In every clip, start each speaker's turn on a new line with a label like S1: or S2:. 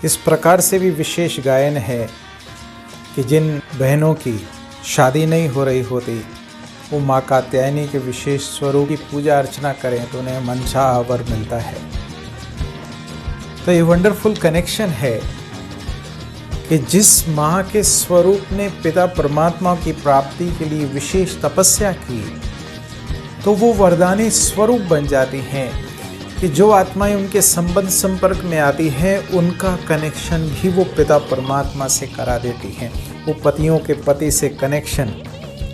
S1: इस प्रकार से भी विशेष गायन है कि जिन बहनों की शादी नहीं हो रही होती वो माँ कात्यायनी के विशेष स्वरूप की पूजा अर्चना करें तो उन्हें मनचाहा वर मिलता है। तो ये वंडरफुल कनेक्शन है कि जिस माँ के स्वरूप ने पिता परमात्मा की प्राप्ति के लिए विशेष तपस्या की तो वो वरदानी स्वरूप बन जाती हैं कि जो आत्माएं उनके संबंध संपर्क में आती हैं उनका कनेक्शन भी वो पिता परमात्मा से करा देती हैं। वो पतियों के पति से कनेक्शन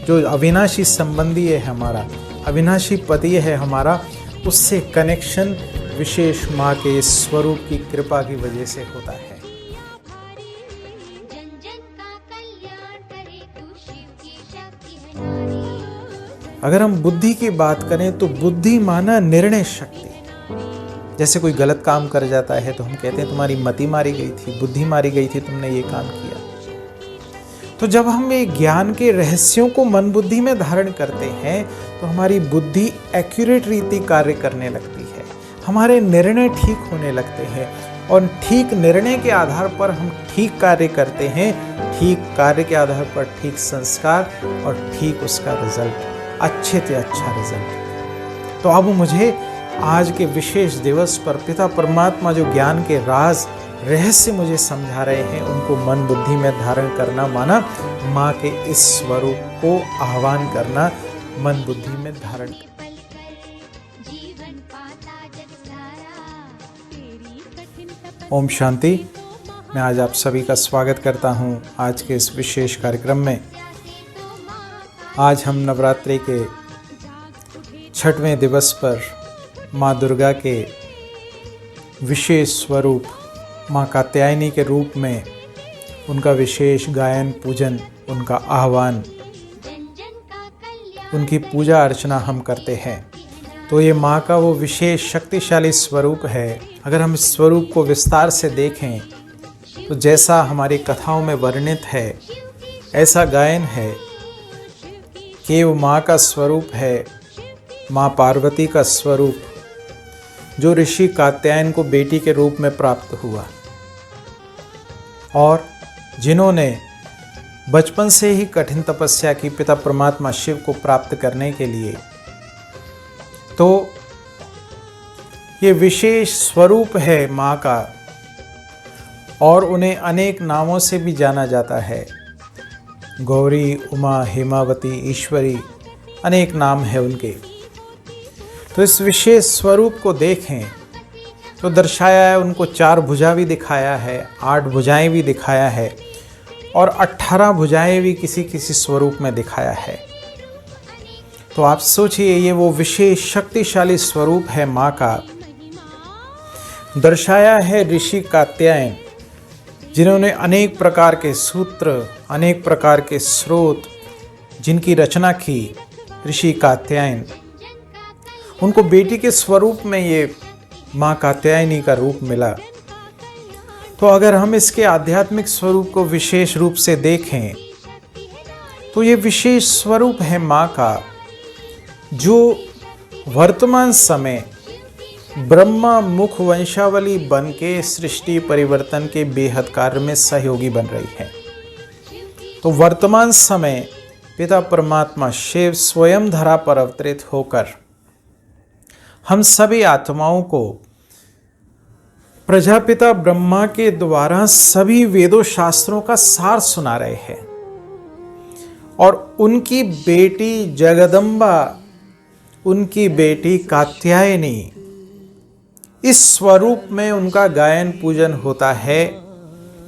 S1: जो अविनाशी संबंधी है हमारा, अविनाशी पति है हमारा, उससे कनेक्शन विशेष माँ के इस स्वरूप की कृपा की वजह से होता है। अगर हम बुद्धि की बात करें तो बुद्धि माना निर्णय शक्ति। जैसे कोई गलत काम कर जाता है तो हम कहते हैं तुम्हारी मति मारी गई थी, बुद्धि मारी गई थी, तुमने ये काम किया। तो जब हम ये ज्ञान के रहस्यों को मन बुद्धि में धारण करते हैं तो हमारी बुद्धि एक्यूरेट रीति कार्य करने लगती है, हमारे निर्णय ठीक होने लगते हैं और ठीक निर्णय के आधार पर हम ठीक कार्य करते हैं, ठीक कार्य के आधार पर ठीक संस्कार और ठीक उसका रिजल्ट, अच्छे से अच्छा रिजल्ट। तो अब मुझे आज के विशेष दिवस पर पिता परमात्मा जो ज्ञान के राज रहस्य मुझे समझा रहे हैं उनको मन बुद्धि में धारण करना माना माँ के इस स्वरूप को आह्वान करना, मन बुद्धि में धारण करना। ओम शांति। मैं आज आप सभी का स्वागत करता हूँ आज के इस विशेष कार्यक्रम में। आज हम नवरात्रि के 6वें दिवस पर माँ दुर्गा के विशेष स्वरूप माँ कात्यायनी के रूप में उनका विशेष गायन पूजन, उनका आह्वान, उनकी पूजा अर्चना हम करते हैं। तो ये माँ का वो विशेष शक्तिशाली स्वरूप है। अगर हम इस स्वरूप को विस्तार से देखें तो जैसा हमारी कथाओं में वर्णित है ऐसा गायन है कि वो माँ का स्वरूप है, माँ पार्वती का स्वरूप जो ऋषि कात्यायन को बेटी के रूप में प्राप्त हुआ और जिन्होंने बचपन से ही कठिन तपस्या की पिता परमात्मा शिव को प्राप्त करने के लिए। तो ये विशेष स्वरूप है माँ का और उन्हें अनेक नामों से भी जाना जाता है। गौरी, उमा, हेमावती, ईश्वरी, अनेक नाम है उनके। तो इस विशेष स्वरूप को देखें तो दर्शाया है, उनको 4 भुजा भी दिखाया है, 8 भुजाएं भी दिखाया है और 18 भुजाएं भी किसी किसी स्वरूप में दिखाया है। तो आप सोचिए ये वो विशेष शक्तिशाली स्वरूप है माँ का। दर्शाया है ऋषि कात्यायन जिन्होंने अनेक प्रकार के सूत्र, अनेक प्रकार के स्रोत जिनकी रचना की ऋषि कात्यायन, उनको बेटी के स्वरूप में ये माँ कात्यायनी का रूप मिला। तो अगर हम इसके आध्यात्मिक स्वरूप को विशेष रूप से देखें तो ये विशेष स्वरूप है माँ का जो वर्तमान समय ब्रह्मा मुख वंशावली बन के सृष्टि परिवर्तन के बेहद कार्य में सहयोगी बन रही है। तो वर्तमान समय पिता परमात्मा शिव स्वयं धरा पर अवतरित होकर हम सभी आत्माओं को प्रजापिता ब्रह्मा के द्वारा सभी वेदों शास्त्रों का सार सुना रहे हैं और उनकी बेटी जगदम्बा, उनकी बेटी कात्यायनी, इस स्वरूप में उनका गायन पूजन होता है।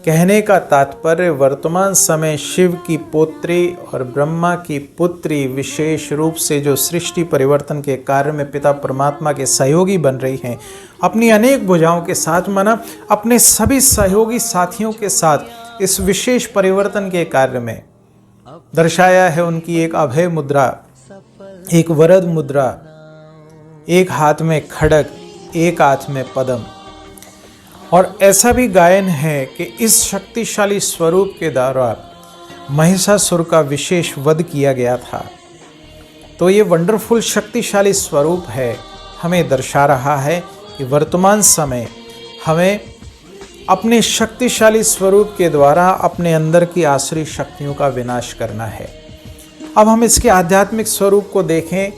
S1: कहने का तात्पर्य वर्तमान समय शिव की पुत्री और ब्रह्मा की पुत्री विशेष रूप से जो सृष्टि परिवर्तन के कार्य में पिता परमात्मा के सहयोगी बन रही हैं, अपनी अनेक भुजाओं के साथ माना अपने सभी सहयोगी साथियों के साथ इस विशेष परिवर्तन के कार्य में। दर्शाया है उनकी एक अभय मुद्रा, एक वरद मुद्रा, एक हाथ में खड्ग, एक हाथ में पद्म। और ऐसा भी गायन है कि इस शक्तिशाली स्वरूप के द्वारा महिषासुर का विशेष वध किया गया था। तो ये वंडरफुल शक्तिशाली स्वरूप है, हमें दर्शा रहा है कि वर्तमान समय हमें अपने शक्तिशाली स्वरूप के द्वारा अपने अंदर की आसुरी शक्तियों का विनाश करना है। अब हम इसके आध्यात्मिक स्वरूप को देखें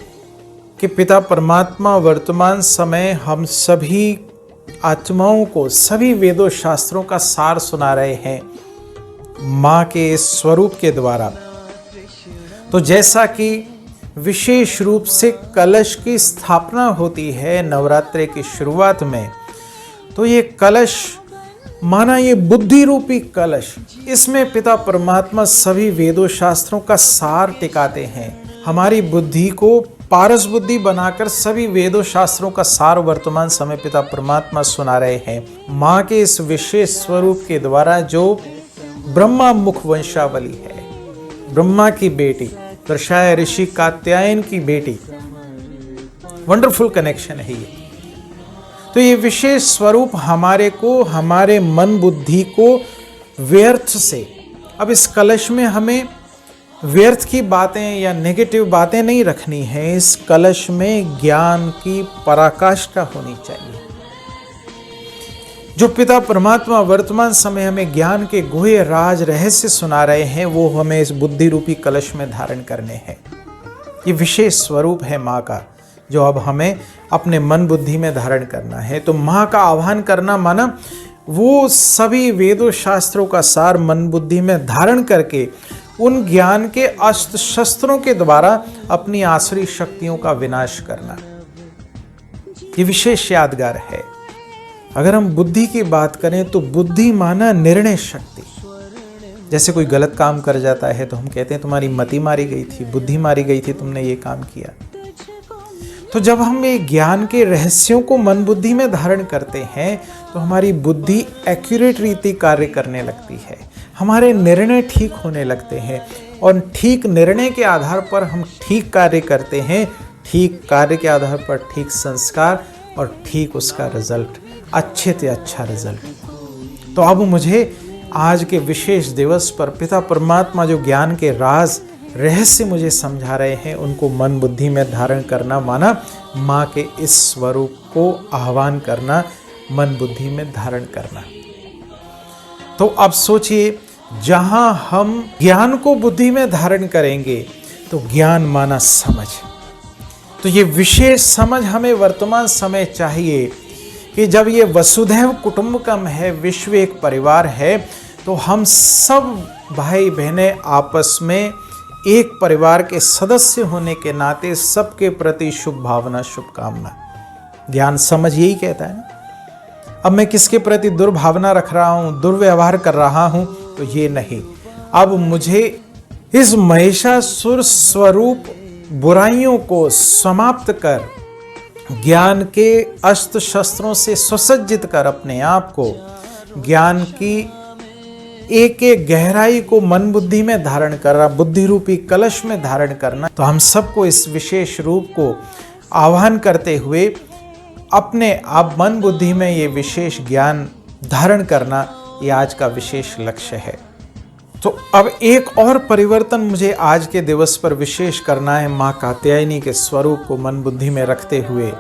S1: कि पिता परमात्मा वर्तमान समय हम सभी आत्माओं को सभी वेदों शास्त्रों का सार सुना रहे हैं माँ के इस स्वरूप के द्वारा। तो जैसा कि विशेष रूप से कलश की स्थापना होती है नवरात्रि की शुरुआत में, तो ये कलश माना ये बुद्धि रूपी कलश, इसमें पिता परमात्मा सभी वेदों शास्त्रों का सार टिकाते हैं। हमारी बुद्धि को पारस बुद्धि बनाकर सभी वेदों शास्त्रों का सार वर्तमान समय पिता परमात्मा सुना रहे हैं माँ के इस विशेष स्वरूप के द्वारा, जो ब्रह्मा मुख वंशावली है, ब्रह्मा की बेटी, दर्शाया ऋषि कात्यायन की बेटी। वंडरफुल कनेक्शन है ये। तो ये विशेष स्वरूप हमारे को, हमारे मन बुद्धि को व्यर्थ से, अब इस कलश में हमें व्यर्थ की बातें या नेगेटिव बातें नहीं रखनी है। इस कलश में ज्ञान की पराकाष्ठा होनी चाहिए। जो पिता परमात्मा वर्तमान समय हमें ज्ञान के गुह्य राज रहस्य सुना रहे हैं, वो हमें इस बुद्धि रूपी कलश में धारण करने हैं। ये विशेष स्वरूप है माँ का, जो अब हमें अपने मन बुद्धि में धारण करना है। तो माँ का आह्वान करना माना वो सभी वेदों शास्त्रों का सार मन बुद्धि में धारण करके उन ज्ञान के अस्त्र शस्त्रों के द्वारा अपनी आसुरी शक्तियों का विनाश करना। ये विशेष यादगार है। अगर हम बुद्धि की बात करें तो बुद्धि माना निर्णय शक्ति। जैसे कोई गलत काम कर जाता है तो हम कहते हैं तुम्हारी मति मारी गई थी, बुद्धि मारी गई थी, तुमने ये काम किया। तो जब हम ये ज्ञान के रहस्यों को मन बुद्धि में धारण करते हैं तो हमारी बुद्धि एक्यूरेट रीति कार्य करने लगती है, हमारे निर्णय ठीक होने लगते हैं और ठीक निर्णय के आधार पर हम ठीक कार्य करते हैं, ठीक कार्य के आधार पर ठीक संस्कार और ठीक उसका रिजल्ट, अच्छे से अच्छा रिजल्ट। तो अब मुझे आज के विशेष दिवस पर पिता परमात्मा जो ज्ञान के राज रहस्य मुझे समझा रहे हैं, उनको मन बुद्धि में धारण करना माना माँ के इस स्वरूप को आह्वान करना, मन बुद्धि में धारण करना। तो अब सोचिए, जहां हम ज्ञान को बुद्धि में धारण करेंगे तो ज्ञान माना समझ। तो ये विशेष समझ हमें वर्तमान समय चाहिए कि जब ये वसुधैव कुटुंबकम है, विश्व एक परिवार है, तो हम सब भाई बहनें आपस में एक परिवार के सदस्य होने के नाते सबके प्रति शुभ भावना, शुभकामना। ज्ञान समझ यही कहता है ना। अब मैं किसके प्रति दुर्भावना रख रहा हूं, दुर्व्यवहार कर रहा हूं, तो ये नहीं। अब मुझे इस महिषासुर स्वरूप बुराइयों को समाप्त कर ज्ञान के अस्त्र शस्त्रों से सुसज्जित कर अपने आप को ज्ञान की एक एक गहराई को मन बुद्धि में धारण करना, बुद्धि रूपी कलश में धारण करना। तो हम सबको इस विशेष रूप को आह्वान करते हुए अपने आप मन बुद्धि में ये विशेष ज्ञान धारण करना, ये आज का विशेष लक्ष्य है। तो अब एक और परिवर्तन मुझे आज के दिवस पर विशेष करना है, माँ कात्यायनी के स्वरूप को मन बुद्धि में रखते हुए।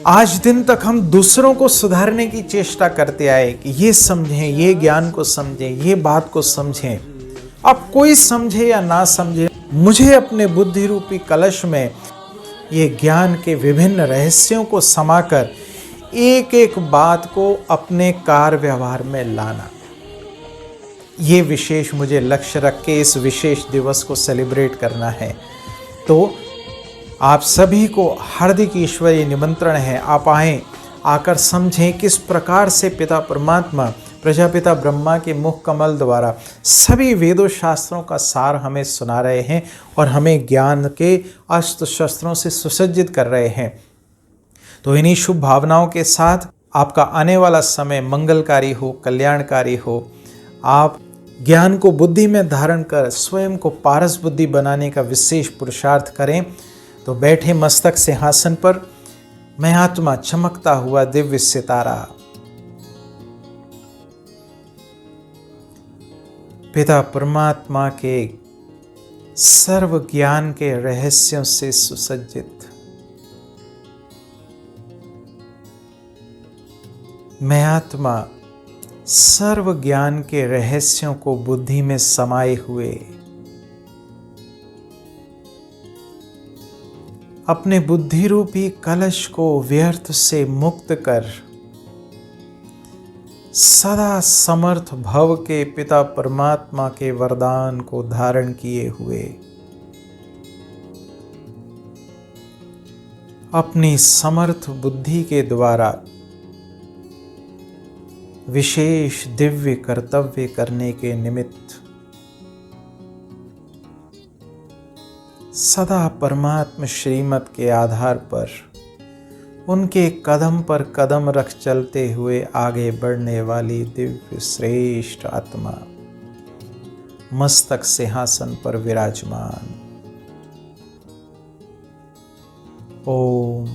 S1: आज दिन तक हम दूसरों को सुधारने की चेष्टा करते आए कि ये समझें, ये ज्ञान को समझें, ये बात को समझें। अब कोई समझे या ना समझे, मुझे अपने बुद्धि रूपी कलश में ये ज्ञान के विभिन्न रहस्यों को समाकर एक एक बात को अपने कार्य व्यवहार में लाना, ये विशेष मुझे लक्ष्य रख के इस विशेष दिवस को सेलिब्रेट करना है। तो आप सभी को हार्दिक ईश्वरीय निमंत्रण है, आप आएं, आकर समझें किस प्रकार से पिता परमात्मा प्रजापिता ब्रह्मा के मुख कमल द्वारा सभी वेदों शास्त्रों का सार हमें सुना रहे हैं और हमें ज्ञान के अस्त्र शस्त्रों से सुसज्जित कर रहे हैं। तो इन्हीं शुभ भावनाओं के साथ आपका आने वाला समय मंगलकारी हो, कल्याणकारी हो। आप ज्ञान को बुद्धि में धारण कर स्वयं को पारस बुद्धि बनाने का विशेष पुरुषार्थ करें। तो बैठे मस्तक सिंहासन पर, मैं आत्मा चमकता हुआ दिव्य सितारा पिता परमात्मा के सर्व ज्ञान के रहस्यों से सुसज्जित, मैं आत्मा सर्व ज्ञान के रहस्यों को बुद्धि में समाये हुए अपने बुद्धि रूपी कलश को व्यर्थ से मुक्त कर सदा समर्थ भव के पिता परमात्मा के वरदान को धारण किए हुए अपनी समर्थ बुद्धि के द्वारा विशेष दिव्य कर्तव्य करने के निमित्त सदा परमात्म श्रीमत के आधार पर उनके कदम पर कदम रख चलते हुए आगे बढ़ने वाली दिव्य श्रेष्ठ आत्मा मस्तक सिंहासन पर विराजमान। ओम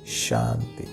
S1: शांति।